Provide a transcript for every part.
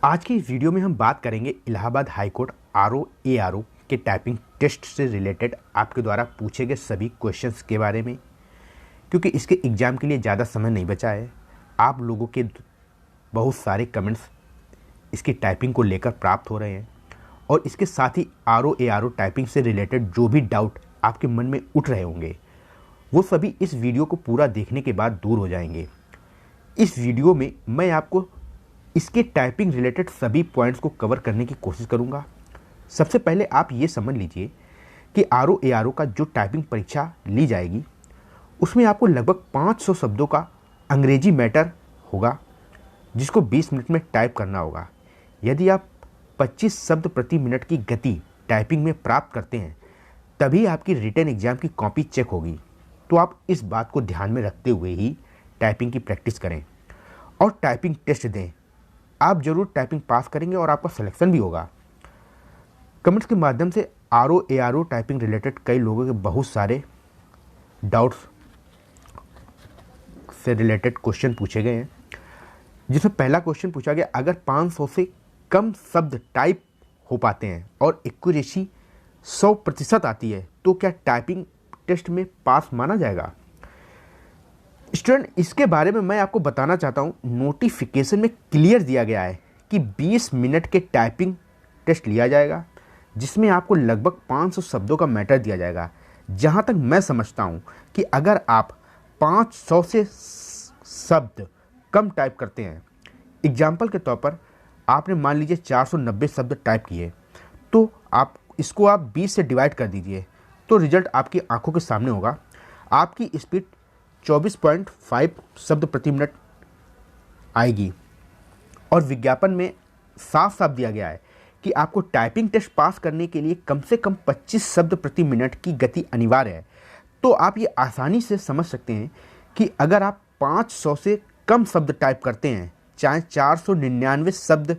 आज की इस वीडियो में हम बात करेंगे इलाहाबाद हाई कोर्ट आरओ के टाइपिंग टेस्ट से रिलेटेड आपके द्वारा पूछे गए सभी क्वेश्चंस के बारे में, क्योंकि इसके एग्ज़ाम के लिए ज़्यादा समय नहीं बचा है। आप लोगों के बहुत सारे कमेंट्स इसकी टाइपिंग को लेकर प्राप्त हो रहे हैं और इसके साथ ही आरओ टाइपिंग से रिलेटेड जो भी डाउट आपके मन में उठ रहे होंगे वो सभी इस वीडियो को पूरा देखने के बाद दूर हो जाएंगे। इस वीडियो में मैं आपको इसके टाइपिंग रिलेटेड सभी पॉइंट्स को कवर करने की कोशिश करूंगा। सबसे पहले आप ये समझ लीजिए कि आरओ का जो टाइपिंग परीक्षा ली जाएगी उसमें आपको लगभग 500 शब्दों का अंग्रेजी मैटर होगा जिसको 20 मिनट में टाइप करना होगा। यदि आप 25 शब्द प्रति मिनट की गति टाइपिंग में प्राप्त करते हैं तभी आपकी रिटन एग्जाम की कॉपी चेक होगी। तो आप इस बात को ध्यान में रखते हुए ही टाइपिंग की प्रैक्टिस करें और टाइपिंग टेस्ट दें। आप जरूर टाइपिंग पास करेंगे और आपका सिलेक्शन भी होगा। कमेंट्स के माध्यम से आरओ टाइपिंग रिलेटेड कई लोगों के बहुत सारे डाउट्स से रिलेटेड क्वेश्चन पूछे गए हैं, जिसमें पहला क्वेश्चन पूछा गया, अगर 500 से कम शब्द टाइप हो पाते हैं और एक्यूरेसी 100% आती है तो क्या टाइपिंग टेस्ट में पास माना जाएगा? स्टूडेंट, इसके बारे में मैं आपको बताना चाहता हूं। नोटिफिकेशन में क्लियर दिया गया है कि 20 मिनट के टाइपिंग टेस्ट लिया जाएगा जिसमें आपको लगभग 500 शब्दों का मैटर दिया जाएगा। जहां तक मैं समझता हूं कि अगर आप 500 से शब्द कम टाइप करते हैं, एग्जाम्पल के तौर पर आपने मान लीजिए 490 शब्द टाइप किए, तो आप इसको 20 से डिवाइड कर दीजिए तो रिजल्ट आपकी आंखों के सामने होगा। आपकी स्पीड 24.5 शब्द प्रति मिनट आएगी और विज्ञापन में साफ साफ दिया गया है कि आपको टाइपिंग टेस्ट पास करने के लिए कम से कम 25 शब्द प्रति मिनट की गति अनिवार्य है। तो आप ये आसानी से समझ सकते हैं कि अगर आप 500 से कम शब्द टाइप करते हैं, चाहे 499 शब्द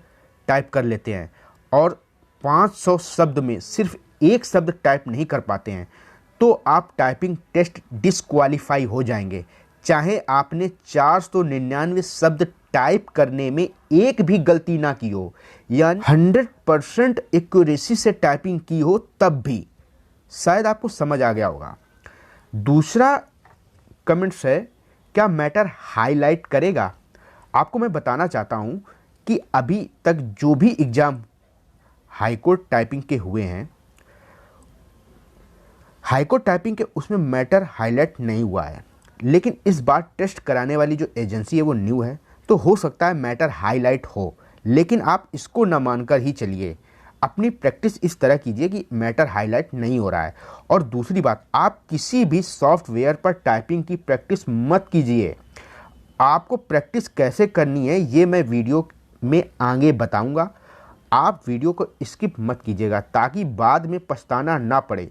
टाइप कर लेते हैं और 500 शब्द में सिर्फ एक शब्द टाइप नहीं कर पाते हैं तो आप टाइपिंग टेस्ट डिस्क्वालीफाई हो जाएंगे। चाहे आपने 499 शब्द टाइप करने में एक भी गलती ना की हो, यानी 100% एक्यूरेसी से टाइपिंग की हो, तब भी। शायद आपको समझ आ गया होगा। दूसरा कमेंट्स है, क्या मैटर हाईलाइट करेगा? आपको मैं बताना चाहता हूं कि अभी तक जो भी एग्जाम हाईकोर्ट टाइपिंग के हुए हैं, हाईकोर्ट टाइपिंग के उसमें मैटर हाईलाइट नहीं हुआ है, लेकिन इस बार टेस्ट कराने वाली जो एजेंसी है वो न्यू है, तो हो सकता है मैटर हाईलाइट हो, लेकिन आप इसको न मानकर ही चलिए। अपनी प्रैक्टिस इस तरह कीजिए कि मैटर हाईलाइट नहीं हो रहा है। और दूसरी बात, आप किसी भी सॉफ्टवेयर पर टाइपिंग की प्रैक्टिस मत कीजिए। आपको प्रैक्टिस कैसे करनी है ये मैं वीडियो में आगे बताऊंगा। आप वीडियो को स्किप मत कीजिएगा ताकि बाद में पछताना ना पड़े,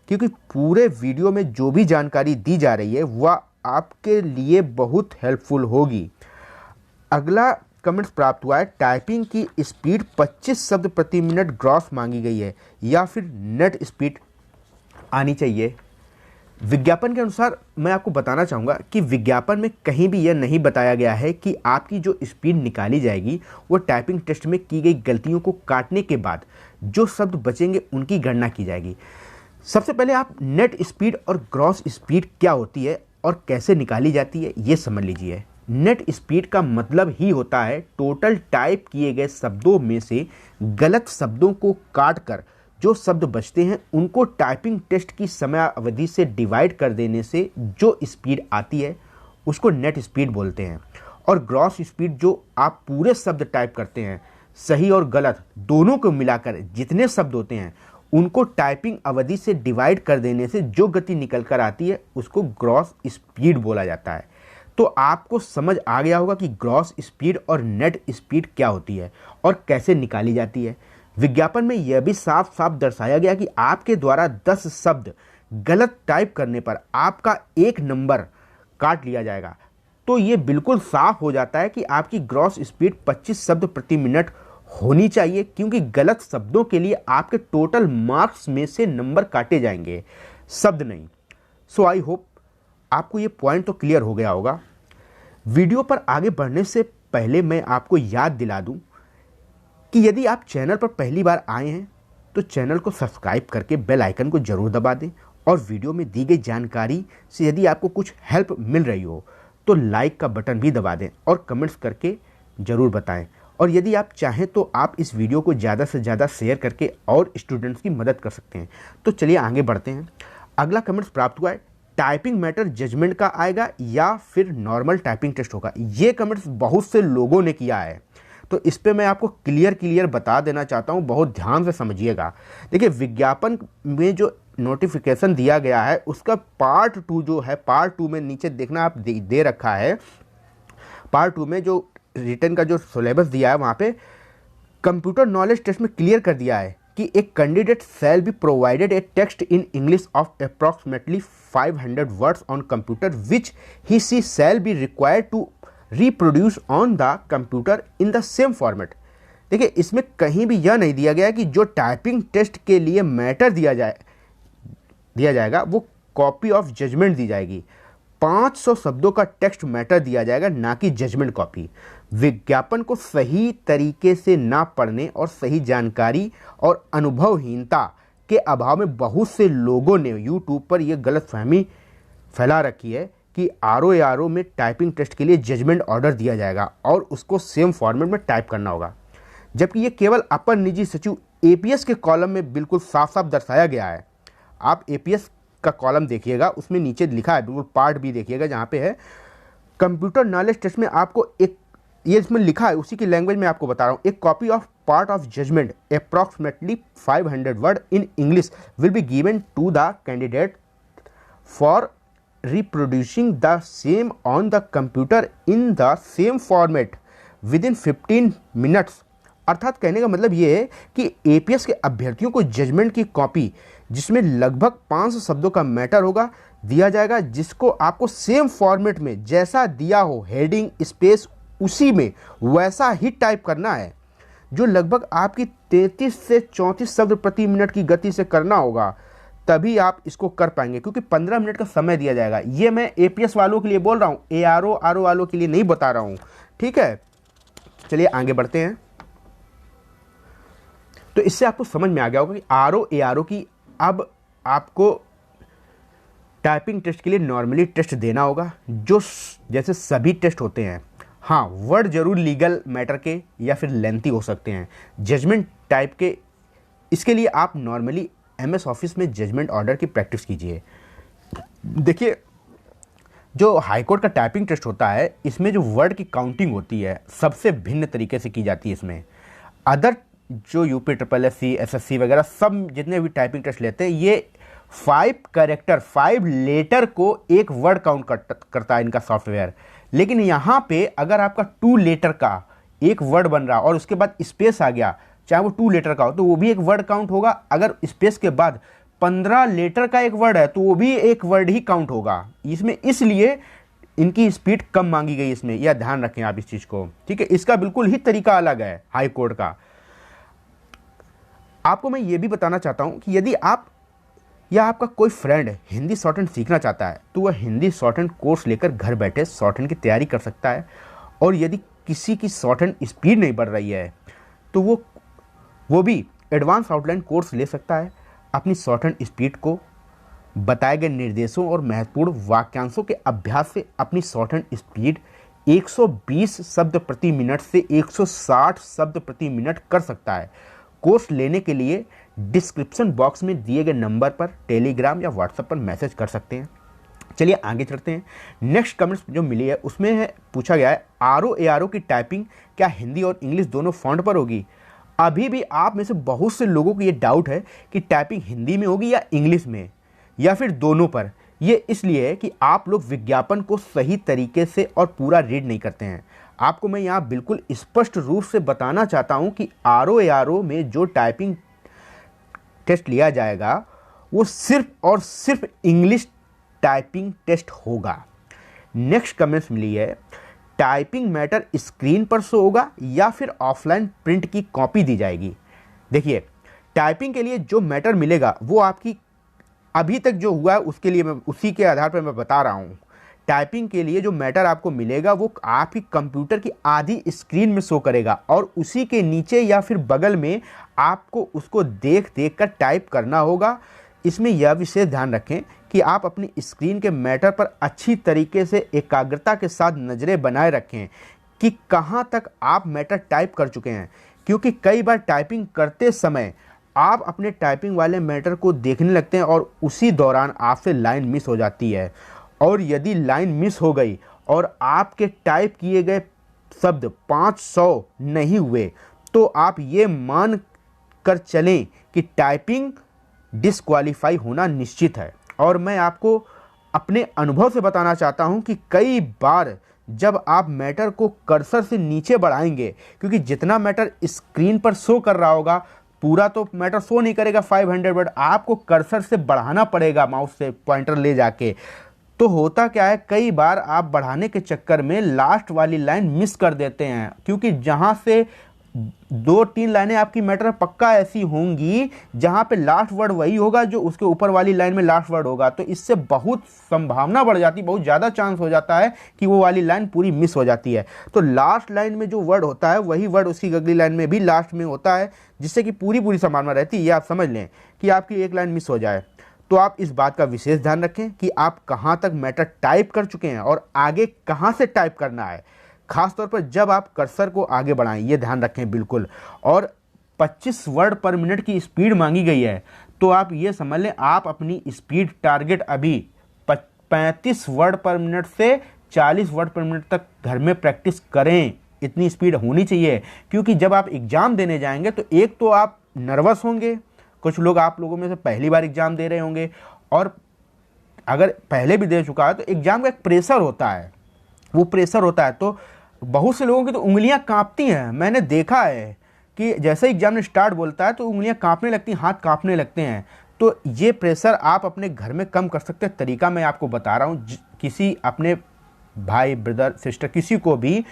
क्योंकि पूरे वीडियो में जो भी जानकारी दी जा रही है वह आपके लिए बहुत हेल्पफुल होगी। अगला कमेंट्स प्राप्त हुआ है, टाइपिंग की स्पीड 25 शब्द प्रति मिनट ग्रॉस मांगी गई है या फिर नेट स्पीड आनी चाहिए? विज्ञापन के अनुसार मैं आपको बताना चाहूँगा कि विज्ञापन में कहीं भी यह नहीं बताया गया है कि आपकी जो स्पीड निकाली जाएगी वो टाइपिंग टेस्ट में की गई गलतियों को काटने के बाद जो शब्द बचेंगे उनकी गणना की जाएगी। सबसे पहले आप नेट स्पीड और ग्रॉस स्पीड क्या होती है और कैसे निकाली जाती है ये समझ लीजिए। नेट स्पीड का मतलब ही होता है टोटल टाइप किए गए शब्दों में से गलत शब्दों को काटकर जो शब्द बचते हैं उनको टाइपिंग टेस्ट की समय अवधि से डिवाइड कर देने से जो स्पीड आती है उसको नेट स्पीड बोलते हैं। और ग्रॉस स्पीड जो आप पूरे शब्द टाइप करते हैं, सही और गलत दोनों को मिलाकर जितने शब्द होते हैं उनको टाइपिंग अवधि से डिवाइड कर देने से जो गति निकल कर आती है उसको ग्रॉस स्पीड बोला जाता है। तो आपको समझ आ गया होगा कि ग्रॉस स्पीड और नेट स्पीड क्या होती है और कैसे निकाली जाती है। विज्ञापन में यह भी साफ साफ दर्शाया गया कि आपके द्वारा 10 शब्द गलत टाइप करने पर आपका 1 नंबर काट लिया जाएगा। तो ये बिल्कुल साफ हो जाता है कि आपकी ग्रॉस स्पीड 25 शब्द प्रति मिनट होनी चाहिए, क्योंकि गलत शब्दों के लिए आपके टोटल मार्क्स में से नंबर काटे जाएंगे, शब्द नहीं। सो आई होप आपको ये पॉइंट तो क्लियर हो गया होगा। वीडियो पर आगे बढ़ने से पहले मैं आपको याद दिला दूं कि यदि आप चैनल पर पहली बार आए हैं तो चैनल को सब्सक्राइब करके बेल आइकन को ज़रूर दबा दें, और वीडियो में दी गई जानकारी से यदि आपको कुछ हेल्प मिल रही हो तो लाइक का बटन भी दबा दें और कमेंट्स करके ज़रूर बताएं। और यदि आप चाहें तो आप इस वीडियो को ज़्यादा से ज़्यादा शेयर करके और स्टूडेंट्स की मदद कर सकते हैं। तो चलिए आगे बढ़ते हैं। अगला कमेंट्स प्राप्त हुआ है, टाइपिंग मैटर जजमेंट का आएगा या फिर नॉर्मल टाइपिंग टेस्ट होगा। ये कमेंट्स बहुत से लोगों ने किया है, तो इस पे मैं आपको क्लियर बता देना चाहता हूँ, बहुत ध्यान से समझिएगा। देखिए, विज्ञापन में जो नोटिफिकेशन दिया गया है उसका पार्ट 2 जो है, पार्ट 2 में नीचे देखना आप दे रखा है, पार्ट 2 में जो रिटर्न का जो सिलेबस दिया है वहाँ पे कंप्यूटर नॉलेज टेस्ट में क्लियर कर दिया है कि एक candidate shall be provided a text in English of approximately 500 words on computer which he she shall be required to reproduce on the computer in the same format. देखिए, इसमें कहीं भी यह नहीं दिया गया कि जो टाइपिंग टेस्ट के लिए मैटर दिया जाएगा वो कॉपी ऑफ जजमेंट दी जाएगी। 500 शब्दों का टेक्स्ट मैटर दिया जाएगा, ना कि जजमेंट कॉपी। विज्ञापन को सही तरीके से ना पढ़ने और सही जानकारी और अनुभवहीनता के अभाव में बहुत से लोगों ने यूट्यूब पर यह गलतफहमी फैला रखी है कि आरओ में टाइपिंग टेस्ट के लिए जजमेंट ऑर्डर दिया जाएगा और उसको सेम फॉर्मेट में टाइप करना होगा, जबकि ये केवल अपर निजी सचिव एपीएस के कॉलम में बिल्कुल साफ साफ दर्शाया गया है। आप एपीएस का कॉलम देखिएगा, उसमें नीचे लिखा है, बिल्कुल पार्ट भी देखिएगा जहाँ पे है कंप्यूटर नॉलेज टेस्ट में आपको एक, ये इसमें लिखा है उसी की लैंग्वेज में आपको बता रहा हूँ, एक copy of part of judgment approximately 500 word in English will be given to the candidate for reproducing the same on the computer in the same format within 15 minutes। अर्थात कहने का मतलब ये है कि एपीएस के अभ्यर्थियों को जजमेंट की कॉपी जिसमें लगभग 500 शब्दों का मैटर होगा दिया जाएगा, जिसको आपको सेम फॉर्मेट में जैसा दिया हो, हेडिंग स्पेस उसी में वैसा ही टाइप करना है, जो लगभग आपकी 33 से 34 शब्द प्रति मिनट की गति से करना होगा, तभी आप इसको कर पाएंगे, क्योंकि 15 मिनट का समय दिया जाएगा। ये मैं एपीएस वालों के लिए बोल रहा हूँ, एआरओ आरओ वालों के लिए नहीं बता रहा हूँ, ठीक है। चलिए आगे बढ़ते हैं। तो इससे आपको समझ में आ गया होगा कि आरओ एआरओ की अब आपको टाइपिंग टेस्ट के लिए नॉर्मली टेस्ट देना होगा, जो जैसे सभी टेस्ट होते हैं। हाँ, वर्ड जरूर लीगल मैटर के या फिर लेंथी हो सकते हैं, जजमेंट टाइप के। इसके लिए आप नॉर्मली एमएस ऑफिस में जजमेंट ऑर्डर की प्रैक्टिस कीजिए। देखिए, जो हाईकोर्ट का टाइपिंग टेस्ट होता है, इसमें जो वर्ड की काउंटिंग होती है सबसे भिन्न तरीके से की जाती है। इसमें अदर जो यूपी ट्रिपल एससी एसएससी वगैरह सब जितने भी टाइपिंग टेस्ट लेते हैं, ये 5 लेटर को एक वर्ड काउंट करता है इनका सॉफ्टवेयर। लेकिन यहाँ पे अगर आपका 2 लेटर का एक वर्ड बन रहा और उसके बाद स्पेस आ गया, चाहे वो 2 लेटर का हो तो वो भी एक वर्ड काउंट होगा। अगर स्पेस के बाद 15 लेटर का एक वर्ड है तो वो भी एक वर्ड ही काउंट होगा इसमें, इसलिए इनकी स्पीड कम मांगी गई इसमें, यह ध्यान रखें आप इस चीज को, ठीक है। इसका बिल्कुल ही तरीका अलग है हाई कोर्ट का। आपको मैं ये भी बताना चाहता हूं कि यदि आप या आपका कोई फ्रेंड हिंदी शॉर्ट हैंड सीखना चाहता है तो वह हिंदी शॉर्ट हैंड कोर्स लेकर घर बैठे शॉर्ट हैंड की तैयारी कर सकता है। और यदि किसी की शॉर्ट हैंड स्पीड नहीं बढ़ रही है तो वो भी एडवांस आउटलाइन कोर्स ले सकता है। अपनी शॉर्ट हैंड स्पीड को बताए गए निर्देशों और महत्वपूर्ण वाक्यांशों के अभ्यास से अपनी शॉर्ट हैंड स्पीड 120 शब्द प्रति मिनट से 160 शब्द प्रति मिनट कर सकता है। कोर्स लेने के लिए डिस्क्रिप्शन बॉक्स में दिए गए नंबर पर टेलीग्राम या व्हाट्सएप पर मैसेज कर सकते हैं। चलिए आगे चलते हैं। नेक्स्ट कमेंट्स जो मिली है उसमें पूछा गया है, आरओ एआरओ की टाइपिंग क्या हिंदी और इंग्लिश दोनों फॉन्ट पर होगी? अभी भी आप में से बहुत से लोगों को ये डाउट है कि टाइपिंग हिंदी में होगी या इंग्लिश में या फिर दोनों पर। ये इसलिए है कि आप लोग विज्ञापन को सही तरीके से और पूरा रीड नहीं करते हैं। आपको मैं यहाँ बिल्कुल स्पष्ट रूप से बताना चाहता हूँ कि आरओ एआरओ में जो टाइपिंग टेस्ट लिया जाएगा वो सिर्फ और सिर्फ इंग्लिश टाइपिंग टेस्ट होगा। नेक्स्ट कमेंट्स मिली है, टाइपिंग मैटर स्क्रीन पर शो होगा या फिर ऑफलाइन प्रिंट की कॉपी दी जाएगी? देखिए, टाइपिंग के लिए जो मैटर मिलेगा वो आपकी अभी तक जो हुआ है उसके लिए मैं उसी के आधार पर मैं बता रहा हूँ। टाइपिंग के लिए जो मैटर आपको मिलेगा वो आपकी कंप्यूटर की आधी स्क्रीन में शो करेगा और उसी के नीचे या फिर बगल में आपको उसको देख देख कर टाइप करना होगा। इसमें यह विशेष ध्यान रखें कि आप अपनी स्क्रीन के मैटर पर अच्छी तरीके से एकाग्रता के साथ नज़रें बनाए रखें कि कहाँ तक आप मैटर टाइप कर चुके हैं, क्योंकि कई बार टाइपिंग करते समय आप अपने टाइपिंग वाले मैटर को देखने लगते हैं और उसी दौरान आपसे लाइन मिस हो जाती है। और यदि लाइन मिस हो गई और आपके टाइप किए गए शब्द 500 नहीं हुए तो आप ये मान कर चलें कि टाइपिंग डिस्क्वालीफाई होना निश्चित है। और मैं आपको अपने अनुभव से बताना चाहता हूं कि कई बार जब आप मैटर को कर्सर से नीचे बढ़ाएंगे, क्योंकि जितना मैटर स्क्रीन पर शो कर रहा होगा पूरा तो मैटर शो नहीं करेगा 500 वर्ड, आपको कर्सर से बढ़ाना पड़ेगा माउस से पॉइंटर ले जाके। तो होता क्या है, कई बार आप बढ़ाने के चक्कर में लास्ट वाली लाइन मिस कर देते हैं, क्योंकि जहां से 2-3 लाइनें आपकी मैटर पक्का ऐसी होंगी जहां पे लास्ट वर्ड वही होगा जो उसके ऊपर वाली लाइन में लास्ट वर्ड होगा। तो इससे बहुत संभावना बढ़ जाती है, बहुत ज़्यादा चांस हो जाता है कि वो वाली लाइन पूरी मिस हो जाती है। तो लास्ट लाइन में जो वर्ड होता है वही वर्ड उसकी अगली लाइन में भी लास्ट में होता है, जिससे कि पूरी संभावना रहती है, ये आप समझ लें कि आपकी एक लाइन मिस हो जाए। तो आप इस बात का विशेष ध्यान रखें कि आप कहाँ तक मैटर टाइप कर चुके हैं और आगे कहाँ से टाइप करना है। खासतौर पर जब आप कर्सर को आगे बढ़ाएं, ये ध्यान रखें बिल्कुल। और 25 वर्ड पर मिनट की स्पीड मांगी गई है, तो आप ये समझ लें आप अपनी स्पीड टारगेट अभी 35 वर्ड पर मिनट से 40 वर्ड पर मिनट तक घर में प्रैक्टिस करें। इतनी स्पीड होनी चाहिए, क्योंकि जब आप एग्ज़ाम देने जाएंगे तो एक तो आप नर्वस होंगे, कुछ लोग आप लोगों में से पहली बार एग्ज़ाम दे रहे होंगे, और अगर पहले भी दे चुका है तो एग्ज़ाम का एक प्रेशर होता है, वो प्रेशर होता है। तो बहुत से लोगों की तो उंगलियां कांपती हैं। मैंने देखा है कि जैसे एग्जाम ने स्टार्ट बोलता है तो उंगलियां कांपने लगती हैं, हाथ कांपने लगते हैं। तो ये प्रेशर आप अपने घर में कम कर सकते हैं। तरीका मैं आपको बता रहा हूँ। किसी अपने भाई, ब्रदर, सिस्टर, किसी को भी,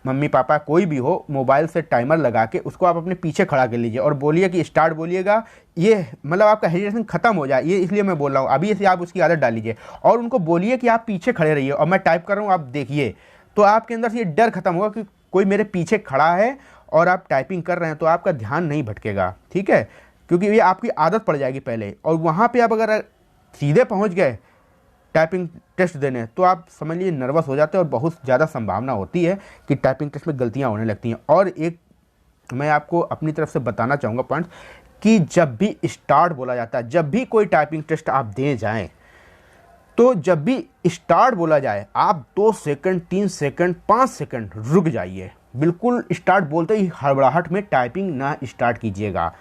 मम्मी पापा कोई भी हो, मोबाइल से टाइमर लगा के उसको आप अपने पीछे खड़ा कर लीजिए और बोलिए कि स्टार्ट बोलिएगा। ये मतलब आपका हेजिटेशन खत्म हो जाए, ये इसलिए मैं बोल रहा हूँ। अभी से आप उसकी आदत डाल लीजिए और उनको बोलिए कि आप पीछे खड़े रहिए और मैं टाइप कर रहा हूँ, आप देखिए। तो आपके अंदर से ये डर खत्म होगा कि कोई मेरे पीछे खड़ा है और आप टाइपिंग कर रहे हैं, तो आपका ध्यान नहीं भटकेगा, ठीक है, क्योंकि ये आपकी आदत पड़ जाएगी पहले। और वहाँ पे आप अगर सीधे पहुँच गए टाइपिंग टेस्ट देने तो आप समझ लीजिए नर्वस हो जाते हैं और बहुत ज़्यादा संभावना होती है कि टाइपिंग टेस्ट में गलतियाँ होने लगती हैं। और एक मैं आपको अपनी तरफ से बताना चाहूँगा पॉइंट, कि जब भी स्टार्ट बोला जाता है, जब भी कोई टाइपिंग टेस्ट आप दें जाएँ, तो जब भी स्टार्ट बोला जाए आप 2 सेकंड, 3 सेकंड, 5 सेकंड रुक जाइए। बिल्कुल स्टार्ट बोलते ही हड़बड़ाहट में टाइपिंग ना स्टार्ट कीजिएगा।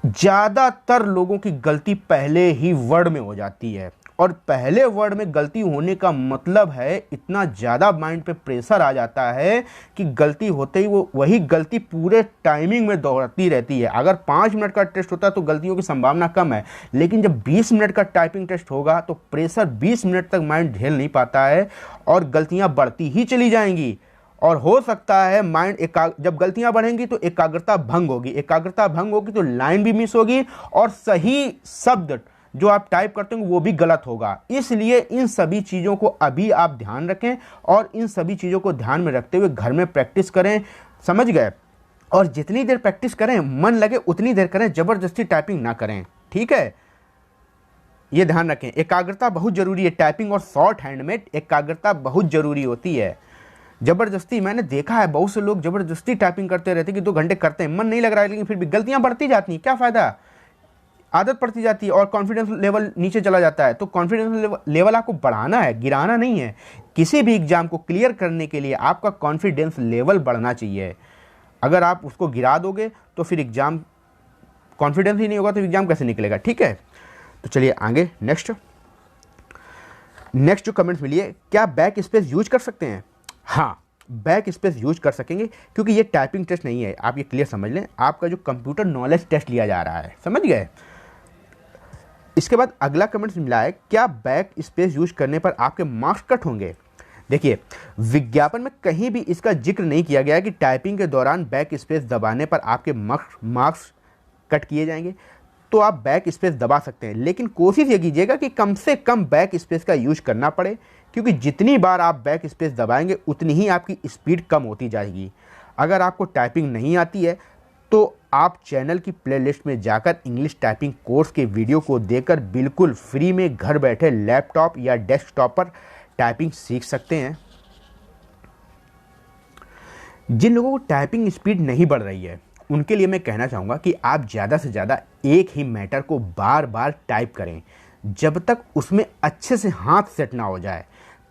ज़्यादातर लोगों की गलती पहले ही वर्ड में हो जाती है, और पहले वर्ड में गलती होने का मतलब है इतना ज़्यादा माइंड पे प्रेशर आ जाता है कि गलती होते ही वो वही गलती पूरे टाइमिंग में दोहराती रहती है। अगर 5 मिनट का टेस्ट होता है तो गलतियों की संभावना कम है, लेकिन जब 20 मिनट का टाइपिंग टेस्ट होगा तो प्रेशर 20 मिनट तक माइंड झेल नहीं पाता है और गलतियाँ बढ़ती ही चली जाएंगी। और हो सकता है माइंड जब गलतियां बढ़ेंगी तो एकाग्रता भंग होगी, एकाग्रता भंग होगी तो लाइन भी मिस होगी और सही शब्द जो आप टाइप करते हैं वो भी गलत होगा। इसलिए इन सभी चीज़ों को अभी आप ध्यान रखें और इन सभी चीज़ों को ध्यान में रखते हुए घर में प्रैक्टिस करें, समझ गए। और जितनी देर प्रैक्टिस करें, मन लगे उतनी देर करें, ज़बरदस्ती टाइपिंग ना करें, ठीक है। ये ध्यान रखें, एकाग्रता बहुत ज़रूरी है। टाइपिंग और शॉर्ट हैंड में एकाग्रता बहुत ज़रूरी होती है। ज़बरदस्ती, मैंने देखा है बहुत से लोग ज़बरदस्ती टाइपिंग करते रहते कि 2 घंटे करते हैं, मन नहीं लग रहा है, लेकिन फिर भी गलतियां बढ़ती जाती हैं। क्या फ़ायदा, आदत पड़ती जाती है और कॉन्फिडेंस लेवल नीचे चला जाता है। तो कॉन्फिडेंस लेवल आपको बढ़ाना है, गिराना नहीं है। किसी भी एग्जाम को क्लियर करने के लिए आपका कॉन्फिडेंस लेवल बढ़ना चाहिए। अगर आप उसको गिरा दोगे तो फिर एग्जाम, कॉन्फिडेंस ही नहीं होगा तो एग्जाम कैसे निकलेगा, ठीक है। तो चलिए आगे, नेक्स्ट जो कमेंट्स मिली है, क्या बैक स्पेस यूज कर सकते हैं? हाँ, बैक स्पेस यूज कर सकेंगे, क्योंकि ये टाइपिंग टेस्ट नहीं है। आप ये क्लियर समझ लें, आपका जो कंप्यूटर नॉलेज टेस्ट लिया जा रहा है, समझ गए। इसके बाद अगला कमेंट मिला है, क्या बैक स्पेस यूज करने पर आपके मार्क्स कट होंगे? देखिए, विज्ञापन में कहीं भी इसका जिक्र नहीं किया गया है कि टाइपिंग के दौरान बैक स्पेस दबाने पर आपके मार्क्स कट किए जाएंगे। तो आप बैक स्पेस दबा सकते हैं, लेकिन कोशिश ये कीजिएगा कि कम से कम बैक स्पेस का यूज करना पड़े, क्योंकि जितनी बार आप बैक स्पेस दबाएंगे उतनी ही आपकी स्पीड कम होती जाएगी। अगर आपको टाइपिंग नहीं आती है तो आप चैनल की प्लेलिस्ट में जाकर इंग्लिश टाइपिंग कोर्स के वीडियो को देखकर बिल्कुल फ्री में घर बैठे लैपटॉप या डेस्कटॉप पर टाइपिंग सीख सकते हैं। जिन लोगों को टाइपिंग स्पीड नहीं बढ़ रही है उनके लिए मैं कहना चाहूँगा कि आप ज़्यादा से ज़्यादा एक ही मैटर को बार बार टाइप करें। जब तक उसमें अच्छे से हाथ सेट ना हो जाए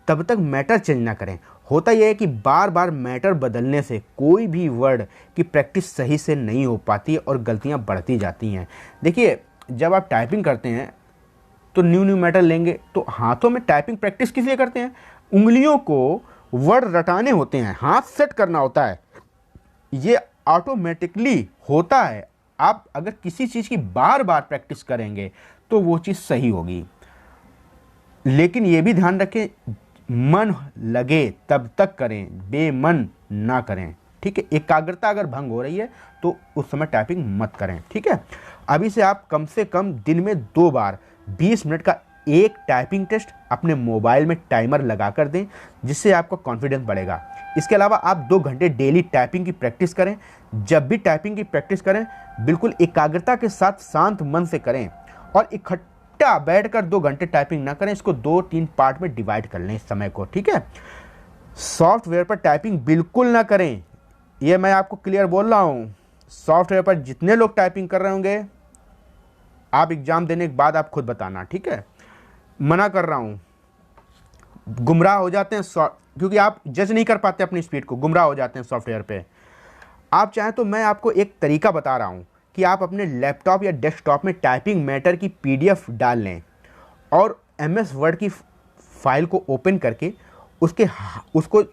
तब तक मैटर चेंज ना करें। होता यह है कि बार बार मैटर बदलने से कोई भी वर्ड की प्रैक्टिस सही से नहीं हो पाती है और गलतियां बढ़ती जाती हैं। देखिए, जब आप टाइपिंग करते हैं तो न्यू मैटर लेंगे तो हाथों में टाइपिंग प्रैक्टिस किस लिए करते हैं? उंगलियों को वर्ड रटाने होते हैं, हाथ सेट करना होता है, ये ऑटोमेटिकली होता है। आप अगर किसी चीज़ की बार बार प्रैक्टिस करेंगे तो वो चीज़ सही होगी। लेकिन ये भी ध्यान रखें, मन लगे तब तक करें, बेमन ना करें, ठीक है। एकाग्रता अगर भंग हो रही है तो उस समय टाइपिंग मत करें, ठीक है। अभी से आप कम से कम दिन में 2 बार 20 मिनट का एक टाइपिंग टेस्ट अपने मोबाइल में टाइमर लगा कर दें, जिससे आपका कॉन्फिडेंस बढ़ेगा। इसके अलावा आप 2 घंटे डेली टाइपिंग की प्रैक्टिस करें। जब भी टाइपिंग की प्रैक्टिस करें बिल्कुल एकाग्रता के साथ शांत मन से करें और इकट्ठा बैठकर 2 घंटे टाइपिंग ना करें। इसको 2-3 पार्ट में डिवाइड कर लें इस समय को, ठीक है। सॉफ्टवेयर पर टाइपिंग बिल्कुल ना करें, ये मैं आपको क्लियर बोल रहा हूँ। सॉफ्टवेयर पर जितने लोग टाइपिंग कर रहे होंगे, आप एग्जाम देने के बाद आप खुद बताना, ठीक है। मना कर रहा हूँ, गुमराह हो जाते हैं क्योंकि आप जज नहीं कर पाते अपनी स्पीड को, गुमराह हो जाते हैं सॉफ्टवेयर पे। आप चाहें तो मैं आपको एक तरीका बता रहा हूँ कि आप अपने लैपटॉप या डेस्कटॉप में टाइपिंग मैटर की PDF डाल लें और MS वर्ड की फाइल को ओपन करके उसको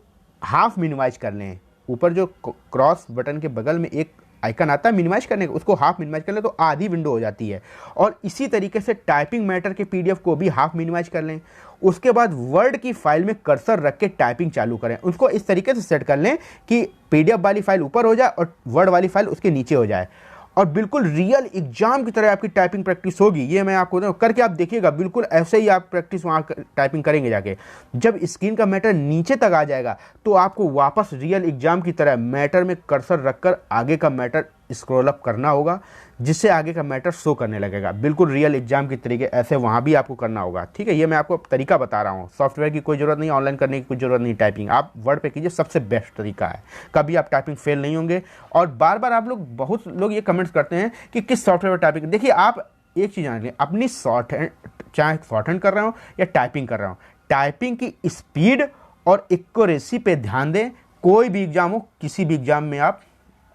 हाफ मिनिमाइज कर लें। ऊपर जो क्रॉस बटन के बगल में एक आइकन आता है मिनिमाइज करने का, उसको हाफ मिनिमाइज कर लें तो आधी विंडो हो जाती है। और इसी तरीके से टाइपिंग मैटर के PDF को भी हाफ मिनिमाइज कर लें। उसके बाद वर्ड की फाइल में कर्सर रख के टाइपिंग चालू करें। उसको इस तरीके से सेट कर लें कि PDF वाली फाइल ऊपर हो जाए और वर्ड वाली फाइल उसके नीचे हो जाए, और बिल्कुल रियल एग्जाम की तरह आपकी टाइपिंग प्रैक्टिस होगी। ये मैं आपको करके आप देखिएगा, बिल्कुल ऐसे ही आप प्रैक्टिस वहाँ टाइपिंग करेंगे जाके। जब स्क्रीन का मैटर नीचे तक आ जाएगा तो आपको वापस रियल एग्जाम की तरह मैटर में कर्सर रखकर आगे का मैटर स्क्रॉल अप करना होगा, जिससे आगे का मैटर शो करने लगेगा। बिल्कुल रियल एग्जाम की तरीके ऐसे वहाँ भी आपको करना होगा, ठीक है। ये मैं आपको तरीका बता रहा हूँ। सॉफ्टवेयर की कोई ज़रूरत नहीं, ऑनलाइन करने की कोई ज़रूरत नहीं। टाइपिंग आप वर्ड पे कीजिए, सबसे बेस्ट तरीका है। कभी आप टाइपिंग फेल नहीं होंगे। और बार बार आप लोग, बहुत लोग ये कमेंट्स करते हैं कि किस सॉफ्टवेयर पर टाइपिंग। देखिए, आप एक चीज़ जान लें, अपनी शॉर्ट हैंड, चाहे शॉर्ट हैंड कर रहे हो या टाइपिंग कर रहे हो, टाइपिंग की स्पीड और एक्यूरेसी पे ध्यान दें। कोई भी एग्जाम हो, किसी भी एग्जाम में आप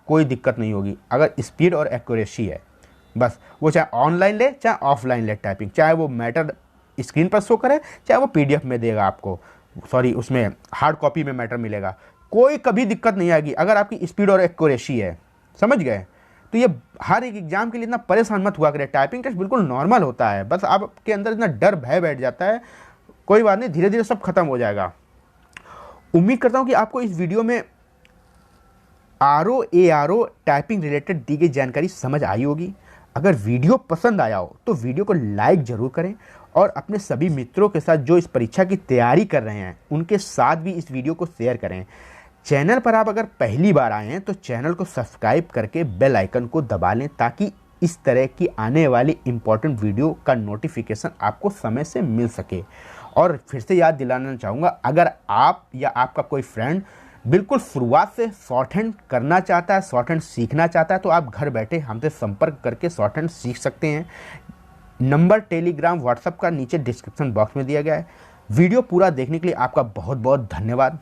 कोई दिक्कत नहीं होगी अगर स्पीड और एक्यूरेसी है। बस वो चाहे ऑनलाइन ले चाहे ऑफलाइन ले टाइपिंग, चाहे वो मैटर स्क्रीन पर शो करे चाहे वो PDF में देगा आपको, सॉरी उसमें हार्ड कॉपी में मैटर मिलेगा, कोई कभी दिक्कत नहीं आएगी अगर आपकी स्पीड और एक्यूरेसी है। समझ गए? तो ये हर एक एग्जाम के लिए इतना परेशान मत हुआ करे। टाइपिंग टेस्ट बिल्कुल नॉर्मल होता है, बस आपके अंदर इतना डर भय बैठ जाता है। कोई बात नहीं, धीरे धीरे सब खत्म हो जाएगा। उम्मीद करता हूँ कि आपको इस वीडियो में RO टाइपिंग रिलेटेड दी गई जानकारी समझ आई होगी। अगर वीडियो पसंद आया हो तो वीडियो को लाइक ज़रूर करें और अपने सभी मित्रों के साथ जो इस परीक्षा की तैयारी कर रहे हैं उनके साथ भी इस वीडियो को शेयर करें। चैनल पर आप अगर पहली बार आए हैं तो चैनल को सब्सक्राइब करके बेल आइकन को दबा लें, ताकि इस तरह की आने वाली इम्पोर्टेंट वीडियो का नोटिफिकेशन आपको समय से मिल सके। और फिर से याद दिलाना चाहूँगा, अगर आप या आपका कोई फ्रेंड बिल्कुल शुरुआत से शॉर्ट हैंड करना चाहता है, शॉर्ट हैंड सीखना चाहता है, तो आप घर बैठे हमसे संपर्क करके शॉर्ट हैंड सीख सकते हैं। नंबर टेलीग्राम व्हाट्सएप का नीचे डिस्क्रिप्शन बॉक्स में दिया गया है। वीडियो पूरा देखने के लिए आपका बहुत बहुत धन्यवाद।